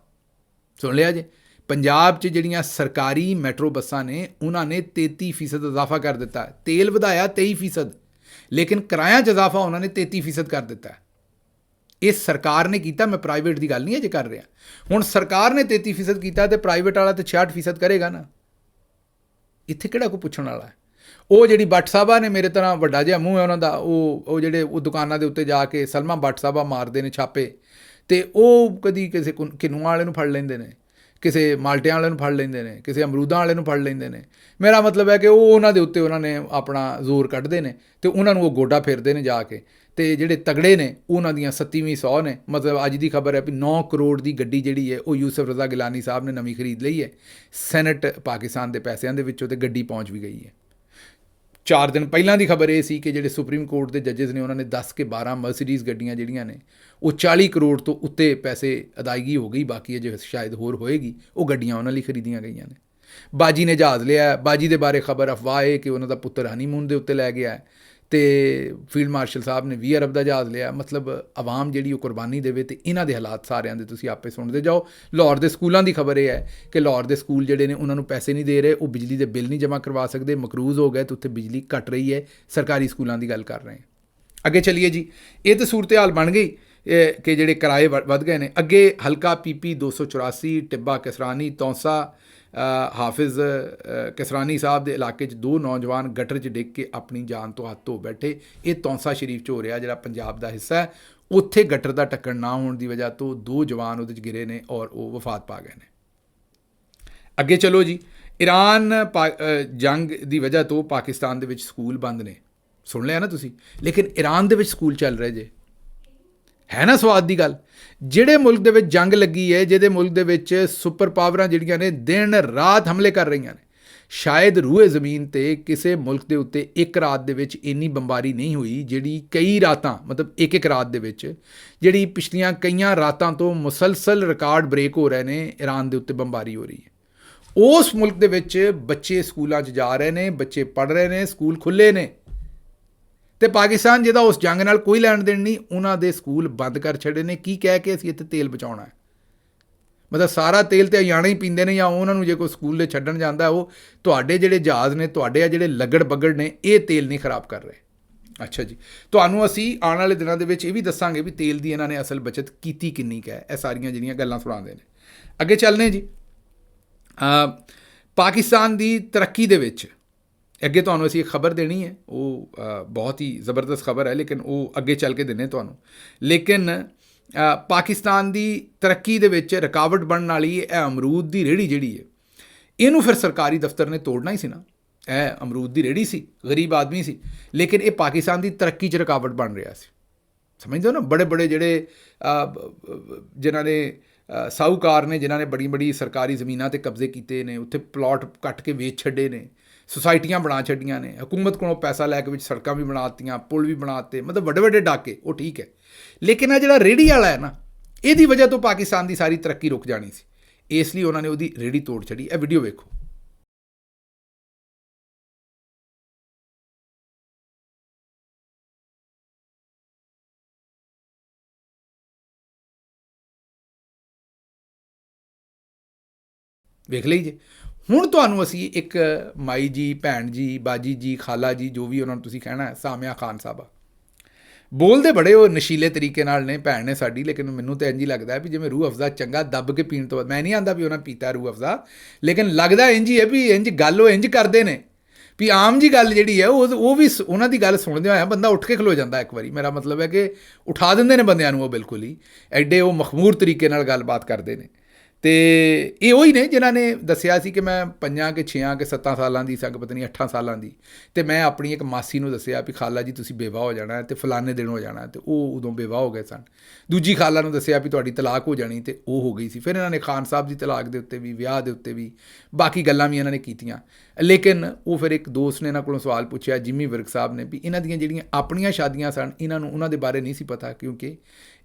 ਸੁਣ ਲਿਆ ਜੀ, ਪੰਜਾਬ 'ਚ ਜਿਹੜੀਆਂ ਸਰਕਾਰੀ ਮੈਟਰੋ ਬੱਸਾਂ ਨੇ ਉਹਨਾਂ ਨੇ 33% ਇਜ਼ਾਫਾ ਕਰ ਦਿੱਤਾ। ਤੇਲ ਵਧਾਇਆ 23%, ਲੇਕਿਨ ਕਿਰਾਇਆਂ 'ਚ ਇਜ਼ਾਫਾ ਉਹਨਾਂ ਨੇ 33% ਕਰ ਦਿੱਤਾ। ਇਹ ਸਰਕਾਰ ਨੇ ਕੀਤਾ, ਮੈਂ ਪ੍ਰਾਈਵੇਟ ਦੀ ਗੱਲ ਨਹੀਂ ਅਜੇ ਕਰ ਰਿਹਾ। ਹੁਣ ਸਰਕਾਰ ਨੇ 33% ਕੀਤਾ ਅਤੇ ਪ੍ਰਾਈਵੇਟ ਵਾਲਾ ਤਾਂ 66% ਕਰੇਗਾ ਨਾ। ਇੱਥੇ ਕਿਹੜਾ ਕੋਈ ਪੁੱਛਣ ਵਾਲਾ ਹੈ। ਉਹ ਜਿਹੜੀ ਬੱਟ ਸਾਹਿਬਾ ਨੇ, ਮੇਰੇ ਤਰ੍ਹਾਂ ਵੱਡਾ ਜਿਹਾ ਮੂੰਹ ਹੈ ਉਹਨਾਂ ਦਾ, ਉਹ ਜਿਹੜੇ ਉਹ ਦੁਕਾਨਾਂ ਦੇ ਉੱਤੇ ਜਾ ਕੇ ਸਲਮਾ ਬੱਟ ਸਾਹਿਬਾ ਮਾਰਦੇ ਨੇ ਛਾਪੇ, ਅਤੇ ਉਹ ਕਦੀ ਕਿਸੇ ਕਿਨੂਆਂ ਵਾਲੇ ਨੂੰ ਫੜ ਲੈਂਦੇ ਨੇ, ਕਿਸੇ ਮਾਲਟਿਆਂ ਵਾਲੇ ਨੂੰ ਫੜ ਲੈਂਦੇ ਨੇ, ਕਿਸੇ ਅਮਰੂਦਾਂ ਵਾਲੇ ਨੂੰ ਫੜ ਲੈਂਦੇ ਨੇ। ਮੇਰਾ ਮਤਲਬ ਹੈ ਕਿ ਉਹਨਾਂ ਦੇ ਉੱਤੇ ਉਹਨਾਂ ਨੇ ਆਪਣਾ ਜ਼ੋਰ ਕੱਢਦੇ ਨੇ ਅਤੇ ਉਹਨਾਂ ਨੂੰ ਉਹ ਗੋਡਾ ਫੇਰਦੇ ਨੇ ਜਾ ਕੇ, ਅਤੇ ਜਿਹੜੇ ਤਗੜੇ ਨੇ ਉਹਨਾਂ ਦੀਆਂ 7ਵੀਂ 100 ਨੇ। ਮਤਲਬ ਅੱਜ ਦੀ ਖਬਰ ਹੈ ਵੀ 9 ਕਰੋੜ ਦੀ ਗੱਡੀ ਜਿਹੜੀ ਹੈ ਉਹ ਯੂਸਫ ਰਜ਼ਾ ਗਿਲਾਨੀ ਸਾਹਿਬ ਨੇ ਨਵੀਂ ਖਰੀਦ ਲਈ ਹੈ ਸੈਨੇਟ ਪਾਕਿਸਤਾਨ ਦੇ ਪੈਸਿਆਂ ਦੇ ਵਿੱਚੋਂ, ਅਤੇ ਗੱਡੀ ਪਹੁੰਚ ਵੀ ਗਈ ਹੈ। 4 ਦਿਨ ਪਹਿਲਾਂ ਦੀ ਖਬਰ ਇਹ ਸੀ ਕਿ ਜਿਹੜੇ ਸੁਪਰੀਮ ਕੋਰਟ ਦੇ ਜੱਜਸ ਨੇ ਉਹਨਾਂ ਨੇ 10 ਕੇ 12 ਮਰਸੀਡੀਜ਼ ਗੱਡੀਆਂ ਜਿਹੜੀਆਂ ਨੇ ਉਹ 40 ਕਰੋੜ ਤੋਂ ਉੱਤੇ ਪੈਸੇ ਅਦਾਇਗੀ ਹੋ ਗਈ, ਬਾਕੀ ਅਜੇ ਸ਼ਾਇਦ ਹੋਰ ਹੋਏਗੀ, ਉਹ ਗੱਡੀਆਂ ਉਹਨਾਂ ਲਈ ਖਰੀਦੀਆਂ ਗਈਆਂ ਨੇ। ਬਾਜੀ ਨੇ ਜਹਾਜ਼ ਲਿਆ। ਬਾਜੀ ਦੇ ਬਾਰੇ ਖਬਰ ਅਫਵਾਹ ਹੈ ਕਿ ਉਹਨਾਂ ਦਾ ਪੁੱਤਰ ਹਨੀਮੂਨ ਦੇ ਉੱਤੇ ਲੈ ਗਿਆ ਹੈ, ਅਤੇ ਫੀਲਡ ਮਾਰਸ਼ਲ ਸਾਹਿਬ ਨੇ 20 ਅਰਬ ਦਾ ਜਹਾਜ਼ ਲਿਆ। ਮਤਲਬ ਆਵਾਮ ਜਿਹੜੀ ਉਹ ਕੁਰਬਾਨੀ ਦੇਵੇ, ਅਤੇ ਇਹਨਾਂ ਦੇ ਹਾਲਾਤ ਸਾਰਿਆਂ ਦੇ ਤੁਸੀਂ ਆਪੇ ਸੁਣਦੇ ਜਾਓ। ਲਾਹੌਰ ਦੇ ਸਕੂਲਾਂ ਦੀ ਖਬਰ ਇਹ ਹੈ ਕਿ ਲਾਹੌਰ ਦੇ ਸਕੂਲ ਜਿਹੜੇ ਨੇ ਉਹਨਾਂ ਨੂੰ ਪੈਸੇ ਨਹੀਂ ਦੇ ਰਹੇ, ਉਹ ਬਿਜਲੀ ਦੇ ਬਿੱਲ ਨਹੀਂ ਜਮ੍ਹਾਂ ਕਰਵਾ ਸਕਦੇ, ਮਕਰੂਜ਼ ਹੋ ਗਏ, ਅਤੇ ਉੱਥੇ ਬਿਜਲੀ ਘਟ ਰਹੀ ਹੈ। ਸਰਕਾਰੀ ਸਕੂਲਾਂ ਦੀ ਗੱਲ ਕਰ ਰਹੇ ਹਾਂ। ਅੱਗੇ ਚੱਲੀਏ ਜੀ। ਇਹ ਤਾਂ ਸੂਰਤ ਹਾਲ ਬਣ ਗਈ ਕਿ ਜਿਹੜੇ ਕਿਰਾਏ ਵੱਧ ਗਏ ਨੇ। ਅੱਗੇ ਹਲਕਾ PP 284 ਟਿੱਬਾ ਕਿਸਰਾਨੀ ਤੌਂਸਾ ਹਾਫਿਜ਼ ਕਿਸਰਾਨੀ ਸਾਹਿਬ ਦੇ ਇਲਾਕੇ 'ਚ 2 ਨੌਜਵਾਨ ਗਟਰ 'ਚ ਡਿੱਗ ਕੇ ਆਪਣੀ ਜਾਨ ਤੋਂ ਹੱਥ ਧੋ ਬੈਠੇ। ਇਹ ਤੌਂਸਾ ਸ਼ਰੀਫ 'ਚ ਹੋ ਰਿਹਾ, ਜਿਹੜਾ ਪੰਜਾਬ ਦਾ ਹਿੱਸਾ ਹੈ। ਉੱਥੇ ਗਟਰ ਦਾ ਢੱਕਣ ਨਾ ਹੋਣ ਦੀ ਵਜ੍ਹਾ ਤੋਂ 2 ਜਵਾਨ ਉਹਦੇ 'ਚ ਗਿਰੇ ਨੇ ਔਰ ਉਹ ਵਫਾਤ ਪਾ ਗਏ ਨੇ। ਅੱਗੇ ਚਲੋ ਜੀ। ਈਰਾਨ ਜੰਗ ਦੀ ਵਜ੍ਹਾ ਤੋਂ ਪਾਕਿਸਤਾਨ ਦੇ ਵਿੱਚ ਸਕੂਲ ਬੰਦ ਨੇ। ਸੁਣ ਲਿਆ ਨਾ ਤੁਸੀਂ, ਲੇਕਿਨ ਈਰਾਨ ਦੇ ਵਿੱਚ ਸਕੂਲ ਚੱਲ ਰਹੇ ਜੇ। ਹੈ ਨਾ ਸਵਾਦ ਦੀ ਗੱਲ। ਜਿਹੜੇ ਮੁਲਕ ਦੇ ਵਿੱਚ ਜੰਗ ਲੱਗੀ ਹੈ, ਜਿਹਦੇ ਮੁਲਕ ਦੇ ਵਿੱਚ ਸੁਪਰ ਪਾਵਰਾਂ ਜਿਹੜੀਆਂ ਨੇ ਦਿਨ ਰਾਤ ਹਮਲੇ ਕਰ ਰਹੀਆਂ ਨੇ, ਸ਼ਾਇਦ ਰੂਹੇ ਜ਼ਮੀਨ 'ਤੇ ਕਿਸੇ ਮੁਲਕ ਦੇ ਉੱਤੇ ਇੱਕ ਰਾਤ ਦੇ ਵਿੱਚ ਇੰਨੀ ਬੰਬਾਰੀ ਨਹੀਂ ਹੋਈ ਜਿਹੜੀ ਕਈ ਰਾਤਾਂ, ਮਤਲਬ ਇੱਕ ਰਾਤ ਦੇ ਵਿੱਚ ਜਿਹੜੀ ਪਿਛਲੀਆਂ ਕਈਆਂ ਰਾਤਾਂ ਤੋਂ ਮੁਸਲਸਲ ਰਿਕਾਰਡ ਬ੍ਰੇਕ ਹੋ ਰਹੇ ਨੇ। ਈਰਾਨ ਦੇ ਉੱਤੇ ਬੰਬਾਰੀ ਹੋ ਰਹੀ ਹੈ। ਉਸ ਮੁਲਕ ਦੇ ਵਿੱਚ ਬੱਚੇ ਸਕੂਲਾਂ 'ਚ ਜਾ ਰਹੇ ਨੇ, ਬੱਚੇ ਪੜ੍ਹ ਰਹੇ ਨੇ, ਸਕੂਲ ਖੁੱਲ੍ਹੇ ਨੇ, ਅਤੇ ਪਾਕਿਸਤਾਨ ਜਿਹਦਾ ਉਸ ਜੰਗ ਨਾਲ ਕੋਈ ਲੈਣ ਦੇਣ ਨਹੀਂ, ਉਹਨਾਂ ਦੇ ਸਕੂਲ ਬੰਦ ਕਰ ਛੱਡੇ ਨੇ। ਕੀ ਕਹਿ ਕੇ ਅਸੀਂ ਇੱਥੇ ਤੇਲ ਬਚਾਉਣਾ ਹੈ। ਮਤਲਬ ਸਾਰਾ ਤੇਲ ਤੇ ਹਰਿਆਣਾ ਹੀ ਪੀਂਦੇ ਨੇ, ਜਾਂ ਉਹਨਾਂ ਨੂੰ ਜੇ ਕੋਈ ਸਕੂਲ ਦੇ ਛੱਡਣ ਜਾਂਦਾ ਉਹ ਤੁਹਾਡੇ ਜਿਹੜੇ ਜਹਾਜ਼ ਨੇ, ਤੁਹਾਡੇ ਆ ਜਿਹੜੇ ਲੱਗੜ ਬੱਗੜ ਨੇ, ਇਹ ਤੇਲ ਨਹੀਂ ਖਰਾਬ ਕਰ ਰਹੇ। ਅੱਛਾ ਜੀ, ਤੁਹਾਨੂੰ ਅਸੀਂ ਆਉਣ ਵਾਲੇ ਦਿਨਾਂ ਦੇ ਵਿੱਚ ਇਹ ਵੀ ਦੱਸਾਂਗੇ ਵੀ ਤੇਲ ਦੀ ਇਹਨਾਂ ਨੇ ਅਸਲ ਬਚਤ ਕੀਤੀ ਕਿੰਨੀ ਕੁ ਹੈ। ਇਹ ਸਾਰੀਆਂ ਜਿਹੜੀਆਂ ਗੱਲਾਂ ਸੁਣਾਉਂਦੇ ਨੇ। ਅੱਗੇ ਚੱਲਦੇ ਜੀ। ਪਾਕਿਸਤਾਨ ਦੀ ਤਰੱਕੀ ਦੇ ਵਿੱਚ ਅੱਗੇ ਤੁਹਾਨੂੰ ਅਸੀਂ ਇੱਕ ਖਬਰ ਦੇਣੀ ਹੈ, ਉਹ ਬਹੁਤ ਹੀ ਜ਼ਬਰਦਸਤ ਖਬਰ ਹੈ, ਲੇਕਿਨ ਉਹ ਅੱਗੇ ਚੱਲ ਕੇ ਦਿੰਦੇ ਤੁਹਾਨੂੰ। ਲੇਕਿਨ ਪਾਕਿਸਤਾਨ ਦੀ ਤਰੱਕੀ ਦੇ ਵਿੱਚ ਰੁਕਾਵਟ ਬਣਨ ਵਾਲੀ ਇਹ ਅਮਰੂਦ ਦੀ ਰੇਹੜੀ ਜਿਹੜੀ ਹੈ, ਇਹਨੂੰ ਫਿਰ ਸਰਕਾਰੀ ਦਫ਼ਤਰ ਨੇ ਤੋੜਨਾ ਹੀ ਸੀ ਨਾ। ਇਹ ਅਮਰੂਦ ਦੀ ਰੇਹੜੀ ਸੀ, ਗਰੀਬ ਆਦਮੀ ਸੀ, ਲੇਕਿਨ ਇਹ ਪਾਕਿਸਤਾਨ ਦੀ ਤਰੱਕੀ 'ਚ ਰੁਕਾਵਟ ਬਣ ਰਿਹਾ ਸੀ। ਸਮਝਦੇ ਹੋ ਨਾ, ਬੜੇ ਬੜੇ ਜਿਹੜੇ ਜਿਨ੍ਹਾਂ ਨੇ ਸਾਹੂਕਾਰ ਨੇ, ਜਿਨ੍ਹਾਂ ਨੇ ਬੜੀ ਸਰਕਾਰੀ ਜ਼ਮੀਨਾਂ 'ਤੇ ਕਬਜ਼ੇ ਕੀਤੇ ਨੇ, ਉੱਥੇ ਪਲਾਟ ਕੱਟ ਕੇ ਵੇਚ ਛੱਡੇ ਨੇ, ਸੁਸਾਇਟੀਆਂ ਬਣਾ ਛੱਡੀਆਂ ਨੇ, ਹਕੂਮਤ ਕੋਲੋਂ ਪੈਸਾ ਲੈ ਕੇ ਵਿੱਚ ਸੜਕਾਂ ਵੀ ਬਣਾ ਦਿੱਤੀਆਂ, ਪੁਲ ਵੀ ਬਣਾ ਦਿੱਤੇ, ਮਤਲਬ ਵੱਡੇ ਡਾਕੇ, ਉਹ ਠੀਕ ਹੈ। ਲੇਕਿਨ ਇਹ ਜਿਹੜਾ ਰੇਹੜੀ ਵਾਲਾ ਹੈ ਨਾ, ਇਹਦੀ ਵਜ੍ਹਾ ਤੋਂ ਪਾਕਿਸਤਾਨ ਦੀ ਸਾਰੀ ਤਰੱਕੀ ਰੁਕ ਜਾਣੀ ਸੀ, ਇਸ ਲਈ ਉਹਨਾਂ ਨੇ ਉਹਦੀ ਰੇਹੜੀ ਤੋੜ ਛੱਡੀ। ਇਹ ਵੀਡੀਓ ਵੇਖੋ। ਵੇਖ ਲਈ ਜੀ। ਹੁਣ ਤੁਹਾਨੂੰ ਅਸੀਂ ਇੱਕ ਮਾਈ ਜੀ, ਭੈਣ ਜੀ, ਬਾਜੀ ਜੀ, ਖਾਲਾ ਜੀ, ਜੋ ਵੀ ਉਹਨਾਂ ਨੂੰ ਤੁਸੀਂ ਕਹਿਣਾ, ਸਾਮਿਆ ਖਾਨ ਸਾਹਿਬਾ, ਬੋਲਦੇ ਬੜੇ ਉਹ ਨਸ਼ੀਲੇ ਤਰੀਕੇ ਨਾਲ ਨੇ, ਭੈਣ ਨੇ ਸਾਡੀ, ਲੇਕਿਨ ਮੈਨੂੰ ਤਾਂ ਇੰਝ ਹੀ ਲੱਗਦਾ ਵੀ ਜਿਵੇਂ ਰੂਹ ਅਫਜ਼ਾ ਚੰਗਾ ਦੱਬ ਕੇ ਪੀਣ ਤੋਂ ਬਾਅਦ, ਮੈਂ ਨਹੀਂ ਆਂਦਾ ਵੀ ਉਹਨਾਂ ਪੀਤਾ ਰੂਹ ਅਫਜ਼ਾ, ਲੇਕਿਨ ਲੱਗਦਾ ਇੰਝ ਹੀ ਹੈ ਵੀ ਇੰਝ ਗੱਲ ਉਹ ਇੰਝ ਕਰਦੇ ਨੇ ਵੀ ਆਮ ਜੀ ਗੱਲ ਜਿਹੜੀ ਹੈ ਉਹ ਵੀ ਉਹਨਾਂ ਦੀ ਗੱਲ ਸੁਣਦੇ ਹੋਇਆ ਬੰਦਾ ਉੱਠ ਕੇ ਖਲੋ ਜਾਂਦਾ ਇੱਕ ਵਾਰੀ। ਮੇਰਾ ਮਤਲਬ ਹੈ ਕਿ ਉਠਾ ਦਿੰਦੇ ਨੇ ਬੰਦਿਆਂ ਨੂੰ ਉਹ, ਬਿਲਕੁਲ ਹੀ ਐਡੇ ਉਹ ਮਖਮੂਰ ਤਰੀਕੇ ਨਾਲ ਗੱਲਬਾਤ ਕਰਦੇ ਨੇ। ਅਤੇ ਇਹ ਉਹੀ ਨੇ ਜਿਨ੍ਹਾਂ ਨੇ ਦੱਸਿਆ ਸੀ ਕਿ ਮੈਂ 5 ਕਿ 6 ਕਿ 7 ਸਾਲਾਂ ਦੀ ਸੰਗ ਪਤਾ ਨਹੀਂ 8 ਸਾਲਾਂ ਦੀ, ਅਤੇ ਮੈਂ ਆਪਣੀ ਇੱਕ ਮਾਸੀ ਨੂੰ ਦੱਸਿਆ ਵੀ ਖਾਲਾ ਜੀ ਤੁਸੀਂ ਬੇਵਾ ਹੋ ਜਾਣਾ ਅਤੇ ਫਲਾਣੇ ਦਿਨ ਹੋ ਜਾਣਾ, ਅਤੇ ਉਹ ਉਦੋਂ ਬੇਵਾ ਹੋ ਗਏ ਸਨ। ਦੂਜੀ ਖਾਲਾ ਨੂੰ ਦੱਸਿਆ ਵੀ ਤੁਹਾਡੀ ਤਲਾਕ ਹੋ ਜਾਣੀ, ਅਤੇ ਉਹ ਹੋ ਗਈ ਸੀ। ਫਿਰ ਇਹਨਾਂ ਨੇ ਖਾਨ ਸਾਹਿਬ ਦੀ ਤਲਾਕ ਦੇ ਉੱਤੇ ਵੀ, ਵਿਆਹ ਦੇ ਉੱਤੇ ਵੀ, ਬਾਕੀ ਗੱਲਾਂ ਵੀ ਇਹਨਾਂ ਨੇ ਕੀਤੀਆਂ। ਲੇਕਿਨ ਉਹ ਫਿਰ ਇੱਕ ਦੋਸਤ ਨੇ ਇਹਨਾਂ ਕੋਲੋਂ ਸਵਾਲ ਪੁੱਛਿਆ, ਜਿਮੀ ਵਿਰਕ ਸਾਹਿਬ ਨੇ, ਵੀ ਇਹਨਾਂ ਦੀਆਂ ਜਿਹੜੀਆਂ ਆਪਣੀਆਂ ਸ਼ਾਦੀਆਂ ਸਨ, ਇਹਨਾਂ ਨੂੰ ਉਹਨਾਂ ਦੇ ਬਾਰੇ ਨਹੀਂ ਸੀ ਪਤਾ, ਕਿਉਂਕਿ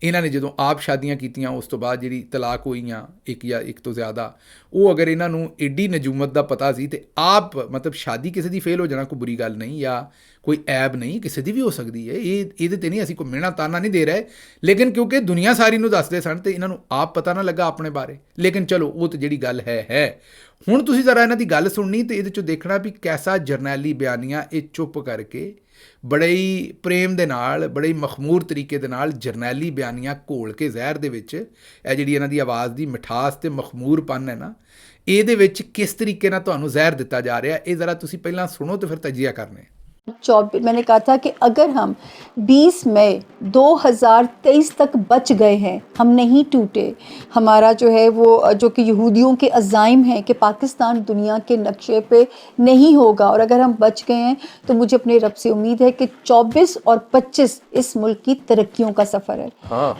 ਇਹਨਾਂ ਨੇ ਜਦੋਂ ਆਪ ਸ਼ਾਦੀਆਂ ਕੀਤੀਆਂ ਉਸ ਤੋਂ ਬਾਅਦ ਜਿਹੜੀ ਤਲਾਕ ਹੋਈਆਂ ਇੱਕ ਜਾਂ ਇੱਕ ਤੋਂ ਜ਼ਿਆਦਾ, ਉਹ ਅਗਰ ਇਹਨਾਂ ਨੂੰ ਏਡੀ ਨਜੂਮਤ ਦਾ ਪਤਾ ਸੀ ਤੇ ਆਪ ਮਤਲਬ ਸ਼ਾਦੀ ਕਿਸੇ ਦੀ ਫੇਲ ਹੋ ਜਾਣਾ ਕੋਈ ਬੁਰੀ ਗੱਲ ਨਹੀਂ, ਜਾਂ ਕੋਈ ਐਬ ਨਹੀਂ, ਕਿਸੇ ਦੀ ਵੀ ਹੋ ਸਕਦੀ ਹੈ। ਇਹਦੇ 'ਤੇ ਨਹੀਂ ਅਸੀਂ ਕੋਈ ਮਿਹਣਾ ਤਾਨਾ ਨਹੀਂ ਦੇ ਰਹੇ, ਲੇਕਿਨ ਕਿਉਂਕਿ ਦੁਨੀਆ ਸਾਰੀ ਨੂੰ ਦੱਸਦੇ ਸਨ ਅਤੇ ਇਹਨਾਂ ਨੂੰ ਆਪ ਪਤਾ ਨਾ ਲੱਗਾ ਆਪਣੇ ਬਾਰੇ। ਲੇਕਿਨ ਚਲੋ ਉਹ ਤਾਂ ਜਿਹੜੀ ਗੱਲ ਹੈ। ਹੁਣ ਤੁਸੀਂ ਜ਼ਰਾ ਇਹਨਾਂ ਦੀ ਗੱਲ ਸੁਣਨੀ ਅਤੇ ਇਹਦੇ 'ਚੋਂ ਦੇਖਣਾ ਵੀ ਕੈਸਾ ਜਰਨੈਲੀ ਬਿਆਨੀਆਂ ਇਹ ਚੁੱਪ ਕਰਕੇ ਬੜੇ ਹੀ ਪ੍ਰੇਮ ਦੇ ਨਾਲ, ਬੜੇ ਹੀ ਮਖਮੂਰ ਤਰੀਕੇ ਦੇ ਨਾਲ ਜਰਨੈਲੀ ਬਿਆਨੀਆਂ ਘੋਲ ਕੇ ਜ਼ਹਿਰ ਦੇ ਵਿੱਚ, ਇਹ ਜਿਹੜੀ ਇਹਨਾਂ ਦੀ ਆਵਾਜ਼ ਦੀ ਮਿਠਾਸ ਅਤੇ ਮਖਮੂਰਪਨ ਹੈ ਨਾ, ਇਹਦੇ ਵਿੱਚ ਕਿਸ ਤਰੀਕੇ ਨਾਲ ਤੁਹਾਨੂੰ ਜ਼ਹਿਰ ਦਿੱਤਾ ਜਾ ਰਿਹਾ, ਇਹ ਜ਼ਰਾ ਤੁਸੀਂ ਪਹਿਲਾਂ ਸੁਣੋ तो फिर तजिया करने। मैंने कहा था कि अगर हम 20 मई 2023 तक बच गए हैं, हम नहीं टूटे, हमारा जो है वो जो कि यहूदियों के अज़ाइम हैं कि पाकिस्तान दुनिया के नक्शे पे नहीं होगा, और अगर हम बच गए हैं तो मुझे अपने रब से उम्मीद है कि 24 और 25 इस मुल्क की तरक्कियों का सफ़र है।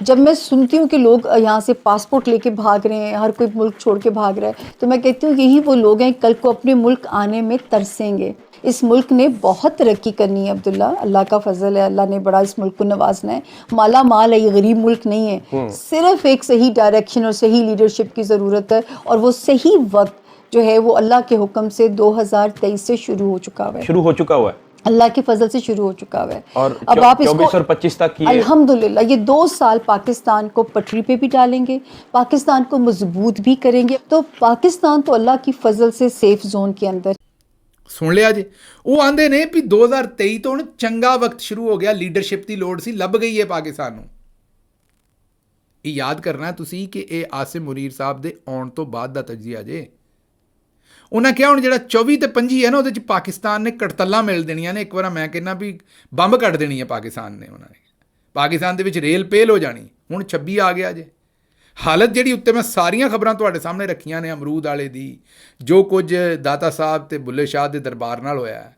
जब मैं सुनती हूँ कि लोग यहाँ से पासपोर्ट लेके भाग रहे हैं, हर कोई मुल्क छोड़ के भाग रहा है, तो मैं कहती हूँ यही वो लोग हैं कल को अपने मुल्क आने में तरसेंगे। इस मुल्क ने बहुत तरक्की करनी है अब्दुल्ला, अल्लाह का फजल है, अल्लाह ने बड़ा इस मुल्क को नवाजना है, माला माल है, ये गरीब मुल्क नहीं है। सिर्फ एक सही डायरेक्शन और सही लीडरशिप की ज़रूरत है, और वो सही वक्त जो है वो अल्लाह के हुक्म से 2023 से शुरू हो चुका हुआ है, अल्लाह के फजल से शुरू हो चुका हुआ है। और अब आप इसको 24 और 25 तक अल्हम्दुलिल्लाह ये 2 साल पाकिस्तान को पटरी पे भी डालेंगे, पाकिस्तान को मजबूत भी करेंगे। तो पाकिस्तान तो अल्लाह की फजल से सेफ जोन के अंदर। ਸੁਣ ਲਿਆ ਜੀ। ਉਹ ਆਂਦੇ ਨੇ ਵੀ 2023 ਤੋਂ ਹੁਣ ਚੰਗਾ ਵਕਤ ਸ਼ੁਰੂ ਹੋ ਗਿਆ, ਲੀਡਰਸ਼ਿਪ ਦੀ ਲੋੜ ਸੀ, ਲੱਭ ਗਈ ਹੈ ਪਾਕਿਸਤਾਨ ਨੂੰ। ਇਹ ਯਾਦ ਕਰਨਾ ਤੁਸੀਂ ਕਿ ਇਹ ਆਸਿਮ ਮੁਨੀਰ ਸਾਹਿਬ ਦੇ ਆਉਣ ਤੋਂ ਬਾਅਦ ਦਾ ਤਜਜ਼ੀਆ ਜੇ। ਉਹਨਾਂ ਕਿਹਾ ਹੁਣ ਜਿਹੜਾ 24 ਤੇ 25 ਹੈ ਨਾ, ਉਹਦੇ 'ਚ ਪਾਕਿਸਤਾਨ ਨੇ ਕੜਤੱਲਾਂ ਮਿਲ ਦੇਣੀਆਂ ਨੇ। ਇੱਕ ਵਾਰ ਮੈਂ ਕਹਿੰਦਾ ਵੀ ਬੰਬ ਕੱਢ ਦੇਣੀ ਹੈ ਪਾਕਿਸਤਾਨ ਨੇ, ਉਹਨਾਂ ਨੇ ਪਾਕਿਸਤਾਨ ਦੇ ਵਿੱਚ ਰੇਲ ਪੇਲ ਹੋ ਜਾਣੀ। ਹੁਣ 26 ਆ ਗਿਆ ਜੇ। ਹਾਲਤ ਜਿਹੜੀ ਉੱਤੇ ਮੈਂ ਸਾਰੀਆਂ ਖਬਰਾਂ ਤੁਹਾਡੇ ਸਾਹਮਣੇ ਰੱਖੀਆਂ ਨੇ, ਅਮਰੂਦ ਵਾਲੇ ਦੀ, ਜੋ ਕੁਝ ਦਾਤਾ ਸਾਹਿਬ ਅਤੇ ਬੁੱਲੇ ਸ਼ਾਹ ਦੇ ਦਰਬਾਰ ਨਾਲ ਹੋਇਆ,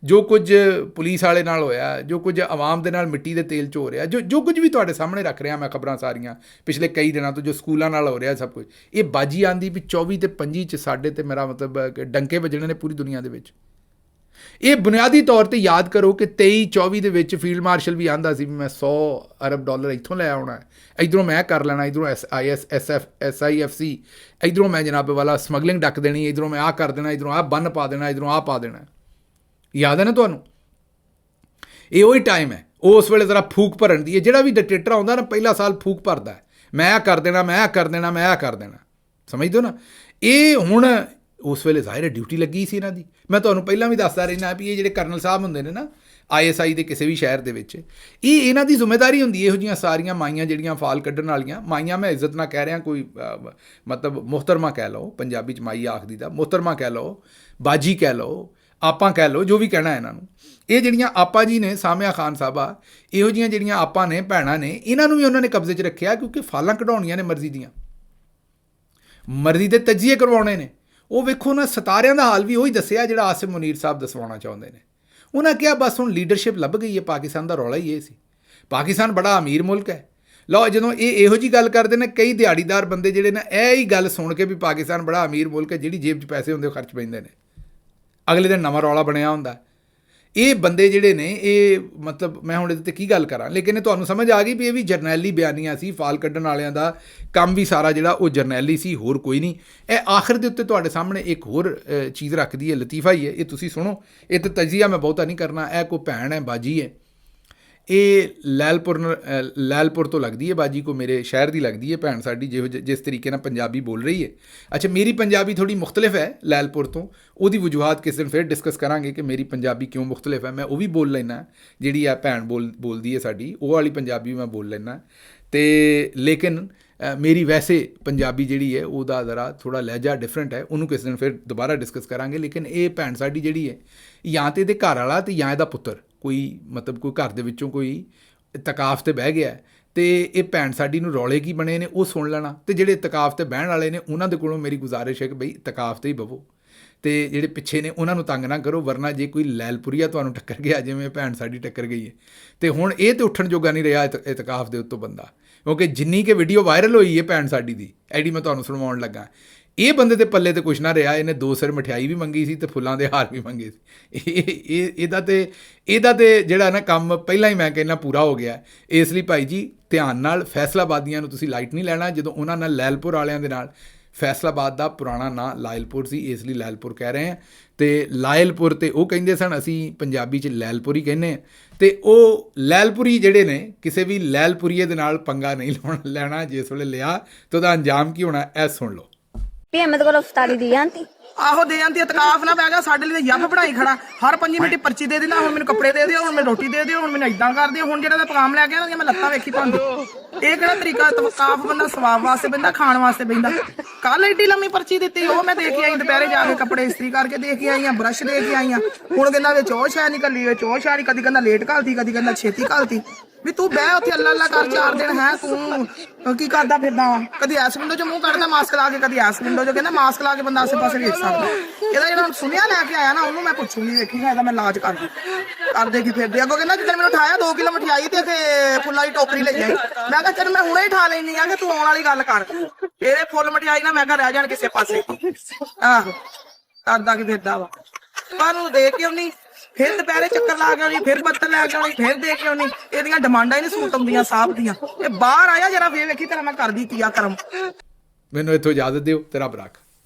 ਜੋ ਕੁਝ ਪੁਲਿਸ ਵਾਲੇ ਨਾਲ ਹੋਇਆ, ਜੋ ਕੁਝ ਆਵਾਮ ਦੇ ਨਾਲ ਮਿੱਟੀ ਦੇ ਤੇਲ 'ਚ ਹੋ ਰਿਹਾ, ਜੋ ਕੁਝ ਵੀ ਤੁਹਾਡੇ ਸਾਹਮਣੇ ਰੱਖ ਰਿਹਾ ਮੈਂ ਖਬਰਾਂ ਸਾਰੀਆਂ ਪਿਛਲੇ ਕਈ ਦਿਨਾਂ ਤੋਂ, ਜੋ ਸਕੂਲਾਂ ਨਾਲ ਹੋ ਰਿਹਾ ਸਭ ਕੁਝ, ਇਹ ਬਾਜੀ ਆਂਦੀ ਵੀ 24 ਤੇ 25 'ਚ ਸਾਡੇ ਤੇ ਮੇਰਾ ਮਤਲਬ ਕਿ ਡੰਕੇ ਵੱਜਣੇ ਨੇ ਪੂਰੀ ਦੁਨੀਆ ਦੇ ਵਿੱਚ। ਇਹ ਬੁਨਿਆਦੀ ਤੌਰ 'ਤੇ ਯਾਦ ਕਰੋ ਕਿ 23-24 ਦੇ ਵਿੱਚ ਫੀਲਡ ਮਾਰਸ਼ਲ ਵੀ ਆਂਦਾ ਸੀ ਵੀ ਮੈਂ $100 ਅਰਬ ਇੱਥੋਂ ਲੈ ਆਉਣਾ, ਇੱਧਰੋਂ ਮੈਂ ਕਰ ਲੈਣਾ, ਇੱਧਰੋਂ SIFC, ਇੱਧਰੋਂ ਮੈਂ ਜਨਾਬ ਵਾਲਾ ਸਮਗਲਿੰਗ ਡੱਕ ਦੇਣੀ, ਇੱਧਰੋਂ ਮੈਂ ਆਹ ਕਰ ਦੇਣਾ, ਇੱਧਰੋਂ ਆਹ ਬੰਨ ਪਾ ਦੇਣਾ, ਇੱਧਰੋਂ ਆਹ ਪਾ ਦੇਣਾ। ਯਾਦ ਹੈ ਨਾ ਤੁਹਾਨੂੰ? ਇਹ ਉਹੀ ਟਾਈਮ ਹੈ, ਉਸ ਵੇਲੇ ਜ਼ਰਾ ਫੂਕ ਭਰਨ ਦੀ ਹੈ। ਜਿਹੜਾ ਵੀ ਡਿਕਟੇਟਰ ਆਉਂਦਾ ਨਾ, ਪਹਿਲਾ ਸਾਲ ਫੂਕ ਭਰਦਾ, ਮੈਂ ਆਹ ਕਰ ਦੇਣਾ, ਮੈਂ ਆਹ ਕਰ ਦੇਣਾ, ਮੈਂ ਆਹ ਕਰ ਦੇਣਾ। ਸਮਝਦੇ ਹੋ ਨਾ। ਇਹ ਹੁਣ ਉਸ ਵੇਲੇ ਜ਼ਾਹਿਰ ਹੈ ਡਿਊਟੀ ਲੱਗੀ ਸੀ ਇਹਨਾਂ ਦੀ। ਮੈਂ ਤੁਹਾਨੂੰ ਪਹਿਲਾਂ ਵੀ ਦੱਸਦਾ ਰਹਿਣਾ ਵੀ ਇਹ ਜਿਹੜੇ ਕਰਨਲ ਸਾਹਿਬ ਹੁੰਦੇ ਨੇ ਨਾ ISI ਦੇ ਕਿਸੇ ਵੀ ਸ਼ਹਿਰ ਦੇ ਵਿੱਚ, ਇਹ ਇਹਨਾਂ ਦੀ ਜ਼ਿੰਮੇਵਾਰੀ ਹੁੰਦੀ ਹੈ ਇਹੋ ਜਿਹੀਆਂ ਸਾਰੀਆਂ ਮਾਈਆਂ ਜਿਹੜੀਆਂ ਫਾਲ ਕੱਢਣ ਵਾਲੀਆਂ ਮਾਈਆਂ। ਮੈਂ ਇੱਜ਼ਤ ਨਾਲ ਕਹਿ ਰਿਹਾ, ਕੋਈ ਮਤਲਬ ਮੁਹਤਰਮਾ ਕਹਿ ਲਓ, ਪੰਜਾਬੀ 'ਚ ਮਾਈ ਆਖਦੀ ਦਾ, ਮੁਹਤਰਮਾ ਕਹਿ ਲਓ, ਬਾਜੀ ਕਹਿ ਲਓ, ਆਪਾਂ ਕਹਿ ਲਓ, ਜੋ ਵੀ ਕਹਿਣਾ ਇਹਨਾਂ ਨੂੰ। ਇਹ ਜਿਹੜੀਆਂ ਆਪਾ ਜੀ ਨੇ, ਸਾਮਿਆ ਖਾਨ ਸਾਹਿਬਾ, ਇਹੋ ਜਿਹੀਆਂ ਜਿਹੜੀਆਂ ਆਪਾਂ ਨੇ, ਭੈਣਾਂ ਨੇ, ਇਹਨਾਂ ਨੂੰ ਵੀ ਉਹਨਾਂ ਨੇ ਕਬਜ਼ੇ 'ਚ ਰੱਖਿਆ ਕਿਉਂਕਿ ਫਾਲਾਂ ਕਢਾਉਣੀਆਂ ਨੇ ਮਰਜ਼ੀ ਦੀਆਂ, ਮਰਜ਼ੀ ਦੇ ਤਜਜ਼ੀਏ ਕਰਵਾਉਣੇ ਨੇ। ਉਹ ਵੇਖੋ ਨਾ, ਸਿਤਾਰਿਆਂ ਦਾ ਹਾਲ ਵੀ ਉਹੀ ਦੱਸਿਆ ਜਿਹੜਾ ਆਸਿਮ ਮੁਨੀਰ ਸਾਹਿਬ ਦਸਵਾਉਣਾ ਚਾਹੁੰਦੇ ਨੇ। ਉਹਨਾਂ ਕਿਹਾ ਬਸ ਹੁਣ ਲੀਡਰਸ਼ਿਪ ਲੱਭ ਗਈ ਹੈ। ਪਾਕਿਸਤਾਨ ਦਾ ਰੌਲਾ ਹੀ ਇਹ ਸੀ। ਪਾਕਿਸਤਾਨ ਬੜਾ ਅਮੀਰ ਮੁਲਕ ਹੈ। ਲਓ, ਜਦੋਂ ਇਹ ਇਹੋ ਜਿਹੀ ਗੱਲ ਕਰਦੇ ਨੇ, ਕਈ ਦਿਹਾੜੀਦਾਰ ਬੰਦੇ ਜਿਹੜੇ ਨੇ ਇਹ ਹੀ ਗੱਲ ਸੁਣ ਕੇ ਵੀ ਪਾਕਿਸਤਾਨ ਬੜਾ ਅਮੀਰ ਮੁਲਕ ਹੈ, ਜਿਹੜੀ ਜੇਬ 'ਚ ਪੈਸੇ ਹੁੰਦੇ ਉਹ ਖਰਚ ਪੈਂਦੇ ਨੇ, ਅਗਲੇ ਦਿਨ ਨਵਾਂ ਰੌਲਾ ਬਣਿਆ ਹੁੰਦਾ। ਇਹ ਬੰਦੇ ਜਿਹੜੇ ਨੇ, ਇਹ ਮਤਲਬ ਮੈਂ ਹੁਣ ਇਹਦੇ 'ਤੇ ਕੀ ਗੱਲ ਕਰਾਂ, ਲੇਕਿਨ ਇਹ ਤੁਹਾਨੂੰ ਸਮਝ ਆ ਗਈ ਵੀ ਇਹ ਵੀ ਜਰਨੈਲੀ ਬਿਆਨੀਆਂ ਸੀ। ਫਾਲ ਕੱਢਣ ਵਾਲਿਆਂ ਦਾ ਕੰਮ ਵੀ ਸਾਰਾ ਜਿਹੜਾ ਉਹ ਜਰਨੈਲੀ ਸੀ, ਹੋਰ ਕੋਈ ਨਹੀਂ। ਇਹ ਆਖਰ ਦੇ ਉੱਤੇ ਤੁਹਾਡੇ ਸਾਹਮਣੇ ਇੱਕ ਹੋਰ ਚੀਜ਼ ਰੱਖਦੀ ਹੈ, ਲਤੀਫਾ ਹੀ ਹੈ, ਇਹ ਤੁਸੀਂ ਸੁਣੋ। ਇਹ ਤਾਂ ਤਜਜ਼ੀਆ ਮੈਂ ਬਹੁਤਾ ਨਹੀਂ ਕਰਨਾ। ਇਹ ਕੋਈ ਭੈਣ ਹੈ, ਬਾਜੀ ਹੈ, ਇਹ ਲੈਲਪੁਰ ਤੋਂ ਲੱਗਦੀ ਹੈ ਬਾਜੀ, ਕੋ ਮੇਰੇ ਸ਼ਹਿਰ ਦੀ ਲੱਗਦੀ ਹੈ ਭੈਣ ਸਾਡੀ, ਜਿਸ ਤਰੀਕੇ ਨਾਲ ਪੰਜਾਬੀ ਬੋਲ ਰਹੀ ਹੈ। ਅੱਛਾ, ਮੇਰੀ ਪੰਜਾਬੀ ਥੋੜੀ ਮੁਖਤਲਿਫ ਹੈ ਲੈਲਪੁਰ ਤੋਂ, ਉਹਦੀ ਵਜੂਹਾਤ ਕਿਸ ਦਿਨ ਫਿਰ ਡਿਸਕਸ ਕਰਾਂਗੇ ਕਿ ਮੇਰੀ ਪੰਜਾਬੀ ਕਿਉਂ ਮੁਖਤਲਿਫ ਹੈ। ਮੈਂ ਉਹ ਵੀ ਬੋਲ ਲੈਣਾ, ਜਿਹੜੀ ਆ ਭੈਣ ਬੋਲਦੀ ਹੈ ਸਾਡੀ, ਉਹ ਵਾਲੀ ਪੰਜਾਬੀ ਮੈਂ ਬੋਲ ਲੈਣਾ। ਅਤੇ ਲੇਕਿਨ ਮੇਰੀ ਵੈਸੇ ਪੰਜਾਬੀ ਜਿਹੜੀ ਹੈ ਉਹਦਾ ਜ਼ਰਾ ਥੋੜ੍ਹਾ ਲਹਿਜਾ ਡਿਫਰੈਂਟ ਹੈ, ਉਹਨੂੰ ਕਿਸ ਦਿਨ ਫਿਰ ਦੁਬਾਰਾ ਡਿਸਕਸ ਕਰਾਂਗੇ। ਲੇਕਿਨ ਇਹ ਭੈਣ ਸਾਡੀ ਜਿਹੜੀ ਹੈ, ਜਾਂ ਤਾਂ ਇਹਦੇ ਘਰ ਵਾਲਾ ਅਤੇ ਜਾਂ ਇਹਦਾ ਪੁੱਤਰ, ਕੋਈ ਮਤਲਬ ਕੋਈ ਘਰ ਦੇ ਵਿੱਚੋਂ ਕੋਈ ਤਕਾਫ 'ਤੇ ਬਹਿ ਗਿਆ, ਅਤੇ ਇਹ ਭੈਣ ਸਾਡੀ ਨੂੰ ਰੌਲੇ ਕੀ ਬਣੇ ਨੇ ਉਹ ਸੁਣ ਲੈਣਾ। ਅਤੇ ਜਿਹੜੇ ਤਕਾਫ 'ਤੇ ਬਹਿਣ ਵਾਲੇ ਨੇ ਉਹਨਾਂ ਦੇ ਕੋਲੋਂ ਮੇਰੀ ਗੁਜ਼ਾਰਿਸ਼ ਹੈ ਕਿ ਬਈ ਤਕਾਫ 'ਤੇ ਹੀ ਬਵੋ, ਅਤੇ ਜਿਹੜੇ ਪਿੱਛੇ ਨੇ ਉਹਨਾਂ ਨੂੰ ਤੰਗ ਨਾ ਕਰੋ, ਵਰਨਾ ਜੇ ਕੋਈ ਲੈਲਪੁਰੀਆ ਤੁਹਾਨੂੰ ਟੱਕਰ ਗਿਆ, ਜਿਵੇਂ ਭੈਣ ਸਾਡੀ ਟੱਕਰ ਗਈ ਹੈ, ਅਤੇ ਹੁਣ ਇਹ ਤਾਂ ਉੱਠਣ ਜੋਗਾ ਨਹੀਂ ਰਿਹਾ ਇਤਕਾਫ ਦੇ ਉੱਤੋਂ ਬੰਦਾ, ਕਿਉਂਕਿ ਜਿੰਨੀ ਕਿ ਵੀਡੀਓ ਵਾਇਰਲ ਹੋਈ ਹੈ ਭੈਣ ਸਾਡੀ ਦੀ, ਐਡੀ ਮੈਂ ਤੁਹਾਨੂੰ ਸੁਣਵਾਉਣ ਲੱਗਾ, ਇਹ ਬੰਦੇ ਦੇ ਪੱਲੇ ਤੇ ਕੁਛ ਨਾ ਰਿਹਾ। ਇਹਨੇ 2 ਸਿਰ ਮਠਿਆਈ ਵੀ ਮੰਗੀ ਸੀ ਅਤੇ ਫੁੱਲਾਂ ਦੇ ਹਾਰ ਵੀ ਮੰਗੇ ਸੀ। ਇਹਦਾ ਤੇ ਜਿਹੜਾ ਨਾ ਕੰਮ ਪਹਿਲਾਂ ਹੀ ਮੈਂ ਕਹਿੰਦਾ ਪੂਰਾ ਹੋ ਗਿਆ। ਇਸ ਲਈ ਭਾਈ ਜੀ ਧਿਆਨ ਨਾਲ, ਫੈਸਲਾਬਾਦੀਆਂ ਨੂੰ ਤੁਸੀਂ ਲਾਈਟ ਨਹੀਂ ਲੈਣਾ। ਜਦੋਂ ਉਹਨਾਂ ਨਾਲ ਲੈਲਪੁਰ ਵਾਲਿਆਂ ਦੇ ਨਾਲ, ਫੈਸਲਾਬਾਦ ਦਾ ਪੁਰਾਣਾ ਨਾਂ ਲਾਇਲਪੁਰ ਸੀ, ਇਸ ਲਈ ਲੈਲਪੁਰ ਕਹਿ ਰਹੇ ਹਾਂ। ਅਤੇ ਲਾਇਲਪੁਰ ਤੇ ਉਹ ਕਹਿੰਦੇ ਸਨ, ਅਸੀਂ ਪੰਜਾਬੀ 'ਚ ਲੈਲਪੁਰੀ ਕਹਿੰਦੇ ਹਾਂ। ਅਤੇ ਉਹ ਲੈਲਪੁਰੀ ਜਿਹੜੇ ਨੇ, ਕਿਸੇ ਵੀ ਲੈਲਪੁਰੀਏ ਦੇ ਨਾਲ ਪੰਗਾ ਨਹੀਂ ਲੈਣਾ। ਜਿਸ ਵੇਲੇ ਲਿਆ ਤਾਂ ਉਹਦਾ ਅੰਜਾਮ ਕੀ ਹੋਣਾ, ਇਹ ਸੁਣ ਲਓ। ਹਿੰਮਤ ਕੋਲ ਅਫਤਾਰੀ ਦੀ ਜਾਂਦੀ ਆਹੋ ਦੇ ਜਾਂਦੀ ਇਤਕਾਫ ਨਾ ਪੈ ਗਿਆ ਸਾਡੇ ਲਈ, ਯੱਬ ਬਣਾਈ ਖੜਾ। ਹਰ 5 ਮਿੰਟ ਪਰਚੀ ਦੇ ਦੇਣਾ, ਹੁਣ ਮੈਨੂੰ ਕੱਪੜੇ ਦੇ ਦਿਓ, ਹੁਣ ਮੈਨੂੰ ਰੋਟੀ ਦੇ ਦਿਓ, ਹੁਣ ਮੈਨੂੰ ਇਦਾਂ ਕਰ ਦਿਓ। ਹੁਣ ਜਿਹੜਾ ਦਾ ਪੈਗਾਮ ਲੈ ਕੇ ਆਉਂਦੀ ਮੈਂ ਲੱਤਾਂ ਵੇਖੀ ਪਾਉਂਦੀ। ਇਹ ਕਿਹੜਾ ਤਰੀਕਾ? ਇਤਕਾਫ ਬੰਦਾ ਸਵਾਬ ਵਾਸਤੇ ਬਹਿੰਦਾ, ਖਾਣ ਵਾਸਤੇ ਬਹਿੰਦਾ। ਕੱਲ ਏਡੀ ਲੰਮੀ ਪਰਚੀ ਦਿੱਤੀ, ਉਹ ਮੈਂ ਦੇ ਕੇ ਆਈ ਦੁਪਹਿਰੇ ਜਾ ਕੇ, ਕੱਪੜੇ ਇਸਤਰੀ ਕਰਕੇ ਦੇ ਕੇ ਆਈ ਆ, ਬਰਸ਼ ਦੇ ਕੇ ਆਈ ਆ। ਹੁਣ ਕਹਿੰਦਾ ਵਿੱਚ ਉਹ ਸ਼ਾਇ ਨਿਕਲੀ, ਵਿੱਚ ਉਹ ਸ਼ਾਇ, ਕਦੀ ਕਹਿੰਦਾ ਲੇਟ ਘਾਲਤੀ, ਕਦੀ ਕਹਿੰਦਾ ਛੇਤੀ ਘਾਲਤੀ। ਵੀ ਤੂੰ ਬਹਿ ਉੱਥੇ ਅੱਲਾ ਅੱਲਾ ਕਰ 4 ਦਿਨ ਹੈ, ਤੂੰ ਕੀ ਕਰਦਾ ਫਿਰਦਾ ਵਾ? ਕਦੀ ਐਸ ਵਿੰਡੋ 'ਚ ਮੂੰਹ ਕੱਢਦਾ ਮਾਸਕ ਲਾ ਕੇ, ਕਦੀ ਐਸ ਵਿੰਡੋ 'ਚ। ਕਹਿੰਦਾ ਮਾਸਕ ਲਾ ਕੇ ਬੰਦਾ ਆਸੇ ਪਾਸੇ ਵੇਖ ਸਕਦਾ। ਇਹਦਾ ਜਿਹੜਾ ਸੁਣਿਆ ਲੈ ਕੇ ਆਇਆ ਨਾ, ਉਹਨੂੰ ਮੈਂ ਪੁੱਛੂਗੀ, ਵੇਖੀਗਾ ਇਹਦਾ ਮੈਂ ਇਲਾਜ ਕਰ ਦੇਗੀ ਫਿਰਦੇ। ਅੱਗੋਂ ਕਹਿੰਦਾ ਜਿੱਦਣ ਮੈਨੂੰ ਉਠਾਇਆ 2 ਕਿਲੋ ਮਠਿਆਈ ਤੇ ਫੁੱਲਾਂ ਦੀ ਟੋਕਰੀ ਲਈ ਆਈ। ਮੈਂ ਕਿਹਾ ਚੱਲ ਮੈਂ ਹੁਣੇ ਹੀ ਉਠਾ ਲੈਂਦੀ ਆ ਕਿ ਤੂੰ ਆਉਣ ਵਾਲੀ ਗੱਲ ਕਰ। ਇਹਦੇ ਫੁੱਲ ਮਠਿਆਈ ਨਾ ਮੈਂ ਕਿਹਾ ਰਹਿ ਜਾਣ ਕਿਸੇ ਪਾਸੇ। ਆਹੋ ਕਰਦਾ ਕੀ ਫਿਰਦਾ ਵਾ। ਪਰ ਨੂੰ ਦੇ ਕੇ ਆਉਣੀ, ਫਿਰ ਦੁਪਹਿਰੇ ਚੱਕਰ ਲਾ ਕੇ ਆਉਣੀ, ਫਿਰ ਬੱਤਰ ਲੈ ਕੇ ਆਉਣੀ, ਫਿਰ ਦੇ ਕੇ ਆਉਣੀ। ਇਹਦੀਆਂ ਡਿਮਾਂਡਾਂ ਹੀ ਨਹੀਂ ਸੂਟ ਆਉਂਦੀਆਂ ਸਾਹਿਬ ਦੀਆਂ। ਇਹ ਬਾਹਰ ਆਇਆ ਜਰਾ ਫੇਰ ਵੇਖੀ ਤੇਰਾ ਮੈਂ ਕਰਦੀ ਕੀ ਆ ਕਰਮ। ਮੈਨੂੰ ਇੱਥੋਂ ਇਜਾਜ਼ਤ ਦਿਓ, ਤੇਰਾ ਬਰਾਕ।